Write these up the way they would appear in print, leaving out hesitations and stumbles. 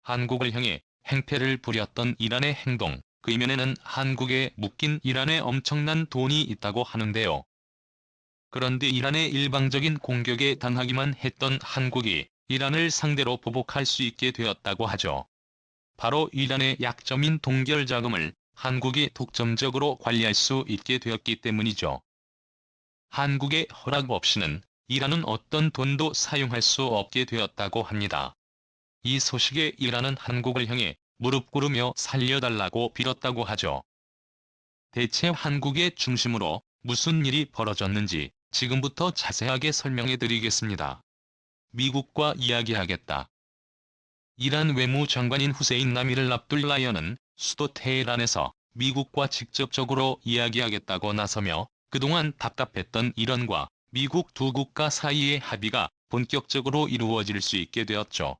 한국을 향해 행패를 부렸던 이란의 행동, 그 이면에는 한국에 묶인 이란의 엄청난 돈이 있다고 하는데요. 그런데 이란의 일방적인 공격에 당하기만 했던 한국이 이란을 상대로 보복할 수 있게 되었다고 하죠. 바로 이란의 약점인 동결 자금을 한국이 독점적으로 관리할 수 있게 되었기 때문이죠. 한국의 허락 없이는 이란은 어떤 돈도 사용할 수 없게 되었다고 합니다. 이 소식에 이란은 한국을 향해 무릎 꿇으며 살려달라고 빌었다고 하죠. 대체 한국의 중심으로 무슨 일이 벌어졌는지 지금부터 자세하게 설명해 드리겠습니다. 미국과 이야기하겠다. 이란 외무장관인 후세인 나미를 압둘라이언은 수도 테헤란에서 미국과 직접적으로 이야기하겠다고 나서며 그동안 답답했던 이란과 미국 두 국가 사이의 합의가 본격적으로 이루어질 수 있게 되었죠.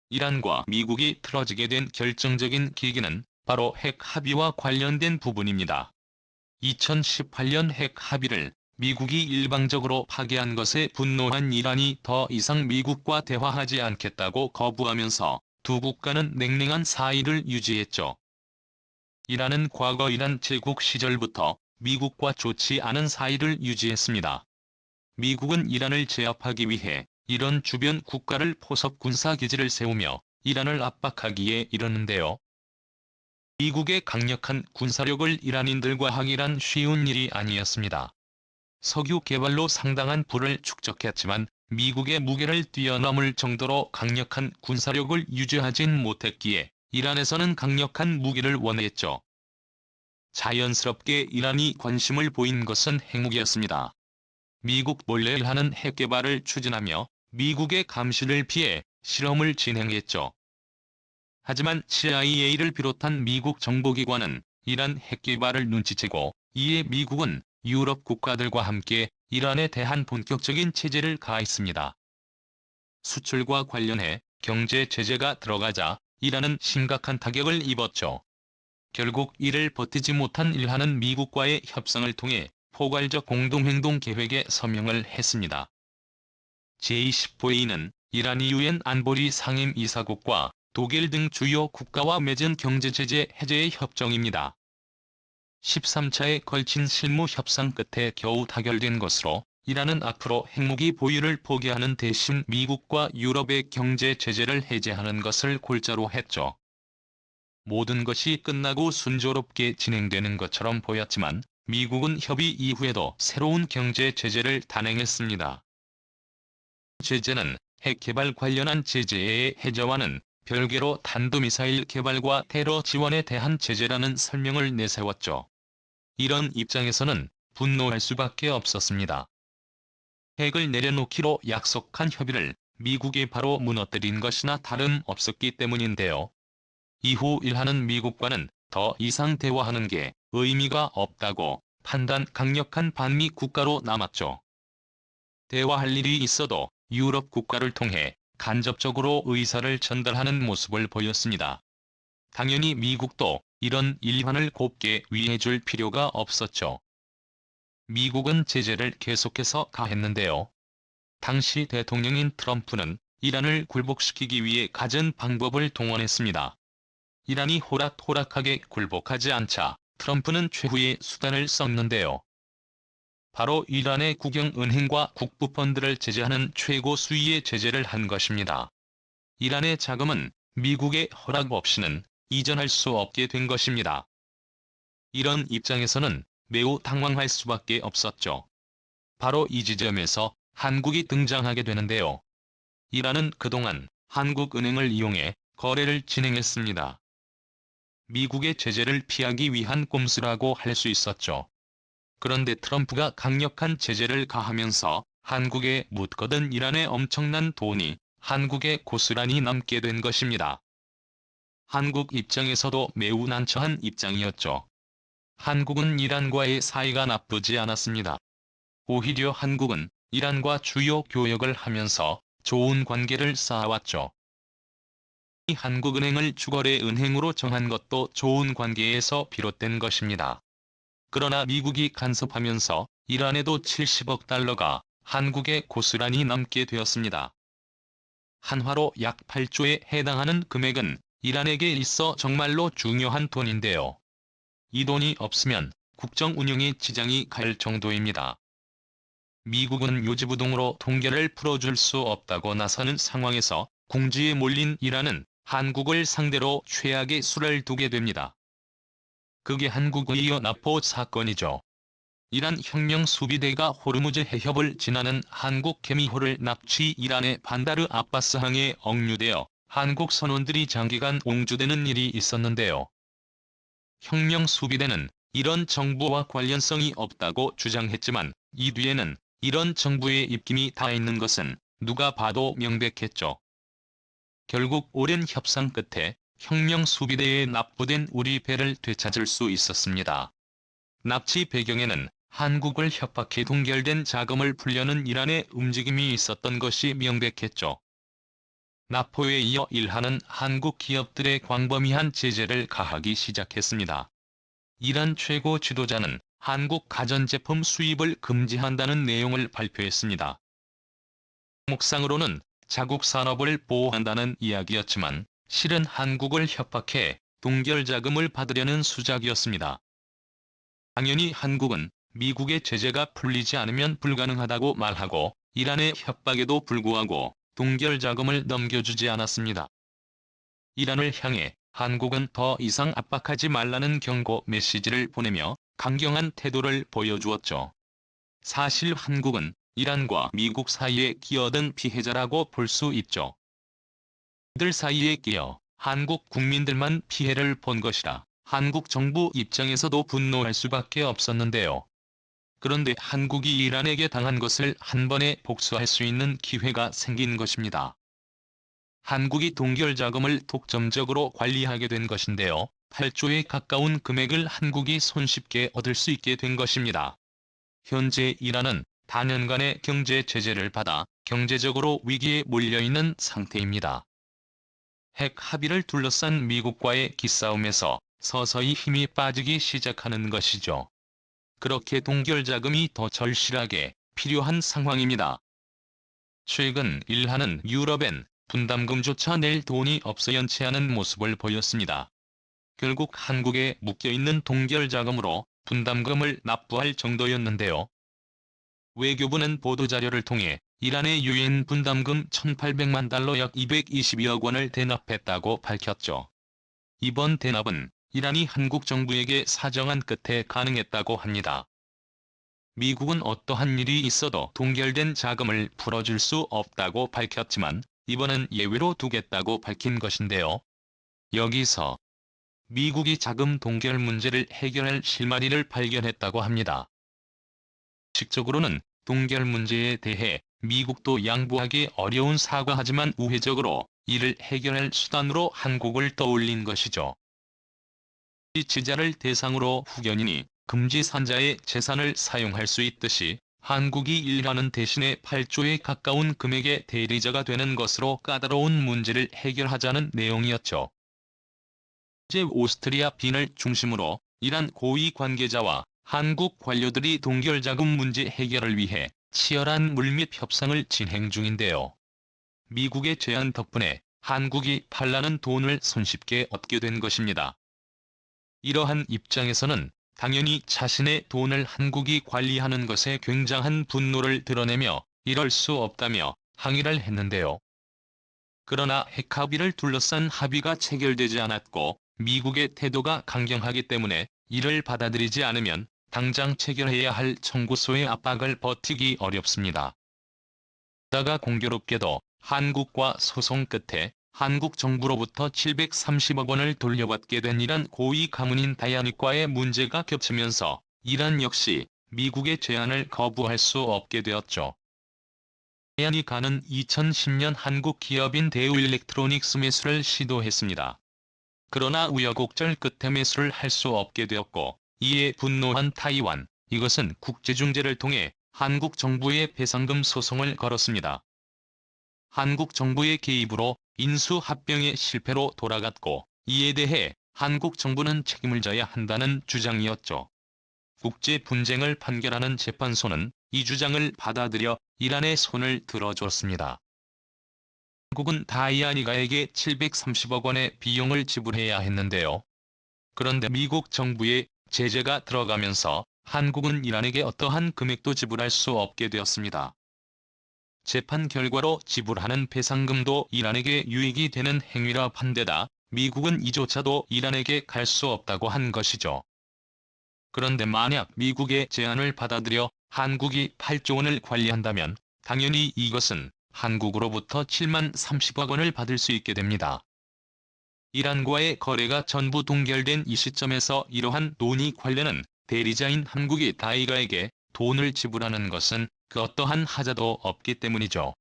이란과 미국이 틀어지게 된 결정적인 계기는 바로 핵 합의와 관련된 부분입니다. 2018년 핵 합의를 미국이 일방적으로 파기한 것에 분노한 이란이 더 이상 미국과 대화하지 않겠다고 거부하면서 두 국가는 냉랭한 사이를 유지했죠. 이란은 과거 이란 제국 시절부터 미국과 좋지 않은 사이를 유지했습니다. 미국은 이란을 제압하기 위해 이란 주변 국가를 포섭 군사기지를 세우며 이란을 압박하기에 이르는데요. 미국의 강력한 군사력을 이란인들과 항일한 쉬운 일이 아니었습니다. 석유 개발로 상당한 부를 축적했지만 미국의 무게를 뛰어넘을 정도로 강력한 군사력을 유지하진 못했기에 이란에서는 강력한 무기를 원했죠. 자연스럽게 이란이 관심을 보인 것은 핵무기였습니다. 미국 몰래 하는 핵 개발을 추진하며 미국의 감시를 피해 실험을 진행했죠. 하지만 CIA를 비롯한 미국 정보기관은 이란 핵 개발을 눈치채고 이에 미국은 유럽 국가들과 함께 이란에 대한 본격적인 제재를 가했습니다. 수출과 관련해 경제 제재가 들어가자 이란은 심각한 타격을 입었죠. 결국 이를 버티지 못한 일하는 미국과의 협상을 통해 포괄적 공동행동 계획에 서명을 했습니다. 제20회의는 이란이 유엔 안보리 상임이사국과 독일 등 주요 국가와 맺은 경제제재 해제의 협정입니다. 13차에 걸친 실무 협상 끝에 겨우 타결된 것으로 이란은 앞으로 핵무기 보유를 포기하는 대신 미국과 유럽의 경제 제재를 해제하는 것을 골자로 했죠. 모든 것이 끝나고 순조롭게 진행되는 것처럼 보였지만 미국은 협의 이후에도 새로운 경제 제재를 단행했습니다. 제재는 핵 개발 관련한 제재의 해제와는 별개로 탄도미사일 개발과 테러 지원에 대한 제재라는 설명을 내세웠죠. 이런 입장에서는 분노할 수밖에 없었습니다. 핵을 내려놓기로 약속한 협의를 미국이 바로 무너뜨린 것이나 다름없었기 때문인데요. 이후 일하는 미국과는 더 이상 대화하는 게 의미가 없다고 판단 강력한 반미 국가로 남았죠. 대화할 일이 있어도 유럽 국가를 통해 간접적으로 의사를 전달하는 모습을 보였습니다. 당연히 미국도 이런 일환을 곱게 위해줄 필요가 없었죠. 미국은 제재를 계속해서 가했는데요. 당시 대통령인 트럼프는 이란을 굴복시키기 위해 갖은 방법을 동원했습니다. 이란이 호락호락하게 굴복하지 않자 트럼프는 최후의 수단을 썼는데요. 바로 이란의 국영은행과 국부펀드를 제재하는 최고 수위의 제재를 한 것입니다. 이란의 자금은 미국의 허락 없이는 이전할 수 없게 된 것입니다. 이런 입장에서는 매우 당황할 수밖에 없었죠. 바로 이 지점에서 한국이 등장하게 되는데요. 이란은 그동안 한국은행을 이용해 거래를 진행했습니다. 미국의 제재를 피하기 위한 꼼수라고 할 수 있었죠. 그런데 트럼프가 강력한 제재를 가하면서 한국에 묻거든 이란의 엄청난 돈이 한국에 고스란히 남게 된 것입니다. 한국 입장에서도 매우 난처한 입장이었죠. 한국은 이란과의 사이가 나쁘지 않았습니다. 오히려 한국은 이란과 주요 교역을 하면서 좋은 관계를 쌓아왔죠. 이 한국은행을 주거래 은행으로 정한 것도 좋은 관계에서 비롯된 것입니다. 그러나 미국이 간섭하면서 이란에도 70억 달러가 한국에 고스란히 남게 되었습니다. 한화로 약 8조에 해당하는 금액은 이란에게 있어 정말로 중요한 돈인데요. 이 돈이 없으면 국정 운영에 지장이 갈 정도입니다. 미국은 요지부동으로 동결을 풀어줄 수 없다고 나서는 상황에서 궁지에 몰린 이란은 한국을 상대로 최악의 수를 두게 됩니다. 그게 한국의이어 납포 사건이죠. 이란 혁명수비대가 호르무즈 해협을 지나는 한국 개미호를 납치 이란의 반다르 아바스항에 억류되어 한국 선원들이 장기간 옹주되는 일이 있었는데요. 혁명수비대는 이런 정부와 관련성이 없다고 주장했지만 이 뒤에는 이런 정부의 입김이 다 있는 것은 누가 봐도 명백했죠. 결국 오랜 협상 끝에 혁명수비대에 납부된 우리 배를 되찾을 수 있었습니다. 납치 배경에는 한국을 협박해 동결된 자금을 풀려는 이란의 움직임이 있었던 것이 명백했죠. 납포에 이어 일하는 한국 기업들의 광범위한 제재를 가하기 시작했습니다. 이란 최고 지도자는 한국 가전제품 수입을 금지한다는 내용을 발표했습니다. 목상으로는 자국 산업을 보호한다는 이야기였지만 실은 한국을 협박해 동결 자금을 받으려는 수작이었습니다. 당연히 한국은 미국의 제재가 풀리지 않으면 불가능하다고 말하고 이란의 협박에도 불구하고 동결 자금을 넘겨주지 않았습니다. 이란을 향해 한국은 더 이상 압박하지 말라는 경고 메시지를 보내며 강경한 태도를 보여주었죠. 사실 한국은 이란과 미국 사이에 끼어든 피해자라고 볼 수 있죠. 이들 사이에 끼어 한국 국민들만 피해를 본 것이라 한국 정부 입장에서도 분노할 수밖에 없었는데요. 그런데 한국이 이란에게 당한 것을 한 번에 복수할 수 있는 기회가 생긴 것입니다. 한국이 동결 자금을 독점적으로 관리하게 된 것인데요. 8조에 가까운 금액을 한국이 손쉽게 얻을 수 있게 된 것입니다. 현재 이란은 다년간의 경제 제재를 받아 경제적으로 위기에 몰려있는 상태입니다. 핵 합의를 둘러싼 미국과의 기싸움에서 서서히 힘이 빠지기 시작하는 것이죠. 그렇게 동결 자금이 더 절실하게 필요한 상황입니다. 최근 일하는 유럽엔 분담금조차 낼 돈이 없어 연체하는 모습을 보였습니다. 결국 한국에 묶여있는 동결 자금으로 분담금을 납부할 정도였는데요. 외교부는 보도자료를 통해 이란의 유엔 분담금 1,800만 달러 약 220여억 원을 대납했다고 밝혔죠. 이번 대납은 이란이 한국 정부에게 사정한 끝에 가능했다고 합니다. 미국은 어떠한 일이 있어도 동결된 자금을 풀어줄 수 없다고 밝혔지만 이번은 예외로 두겠다고 밝힌 것인데요. 여기서 미국이 자금 동결 문제를 해결할 실마리를 발견했다고 합니다. 식적으로는 동결 문제에 대해 미국도 양보하기 어려운 사과하지만 우회적으로 이를 해결할 수단으로 한국을 떠올린 것이죠. 지자를 대상으로 후견인이 금지산자의 재산을 사용할 수 있듯이 한국이 일하는 대신에 8조에 가까운 금액의 대리자가 되는 것으로 까다로운 문제를 해결하자는 내용이었죠. 현재 오스트리아 빈을 중심으로 이란 고위 관계자와 한국 관료들이 동결 자금 문제 해결을 위해 치열한 물밑 협상을 진행 중인데요. 미국의 제안 덕분에 한국이 팔라는 돈을 손쉽게 얻게 된 것입니다. 이러한 입장에서는 당연히 자신의 돈을 한국이 관리하는 것에 굉장한 분노를 드러내며 이럴 수 없다며 항의를 했는데요. 그러나 핵 합의를 둘러싼 합의가 체결되지 않았고 미국의 태도가 강경하기 때문에 이를 받아들이지 않으면 당장 체결해야 할 청구서의 압박을 버티기 어렵습니다. 게다가 공교롭게도 한국과 소송 끝에 한국 정부로부터 730억 원을 돌려받게 된 이란 고위 가문인 다야닉과의 문제가 겹치면서 이란 역시 미국의 제안을 거부할 수 없게 되었죠. 다야닉가는 2010년 한국 기업인 대우일렉트로닉스 매수를 시도했습니다. 그러나 우여곡절 끝에 매수를 할 수 없게 되었고 이에 분노한 타이완, 이것은 국제중재를 통해 한국 정부에 배상금 소송을 걸었습니다. 한국 정부의 개입으로 인수합병의 실패로 돌아갔고 이에 대해 한국 정부는 책임을 져야 한다는 주장이었죠. 국제 분쟁을 판결하는 재판소는 이 주장을 받아들여 이란의 손을 들어줬습니다. 한국은 다이아니가에게 730억 원의 비용을 지불해야 했는데요. 그런데 미국 정부의 제재가 들어가면서 한국은 이란에게 어떠한 금액도 지불할 수 없게 되었습니다. 재판 결과로 지불하는 배상금도 이란에게 유익이 되는 행위라 판데다 미국은 이조차도 이란에게 갈 수 없다고 한 것이죠. 그런데 만약 미국의 제안을 받아들여 한국이 8조 원을 관리한다면 당연히 이것은 한국으로부터 7만 30억 원을 받을 수 있게 됩니다. 이란과의 거래가 전부 동결된 이 시점에서 이러한 논의 관련은 대리자인 한국이 다이가에게 돈을 지불하는 것은 그 어떠한 하자도 없기 때문이죠.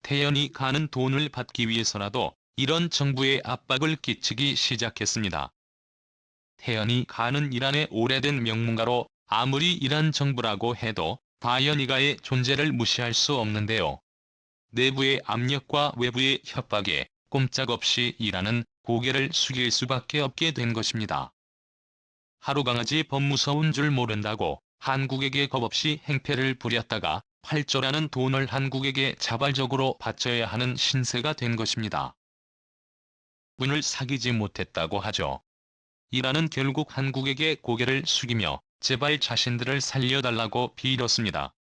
태연이 가는 돈을 받기 위해서라도 이런 정부에 압박을 끼치기 시작했습니다. 태연이 가는 이란의 오래된 명문가로 아무리 이란 정부라고 해도 다이아니가의 존재를 무시할 수 없는데요. 내부의 압력과 외부의 협박에 꼼짝없이 이란은 고개를 숙일 수밖에 없게 된 것입니다. 하루강아지 법 무서운 줄 모른다고 한국에게 겁없이 행패를 부렸다가 8조라는 돈을 한국에게 자발적으로 바쳐야 하는 신세가 된 것입니다. 분을 사귀지 못했다고 하죠. 이란은 결국 한국에게 고개를 숙이며 제발 자신들을 살려달라고 빌었습니다.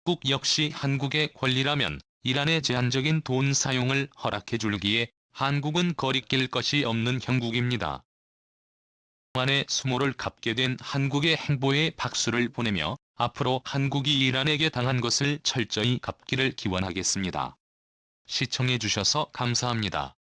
미국 역시 한국의 권리라면 이란의 제한적인 돈 사용을 허락해줄기에 한국은 거리낄 것이 없는 형국입니다. 그동안의 수모를 갚게 된 한국의 행보에 박수를 보내며 앞으로 한국이 이란에게 당한 것을 철저히 갚기를 기원하겠습니다. 시청해주셔서 감사합니다.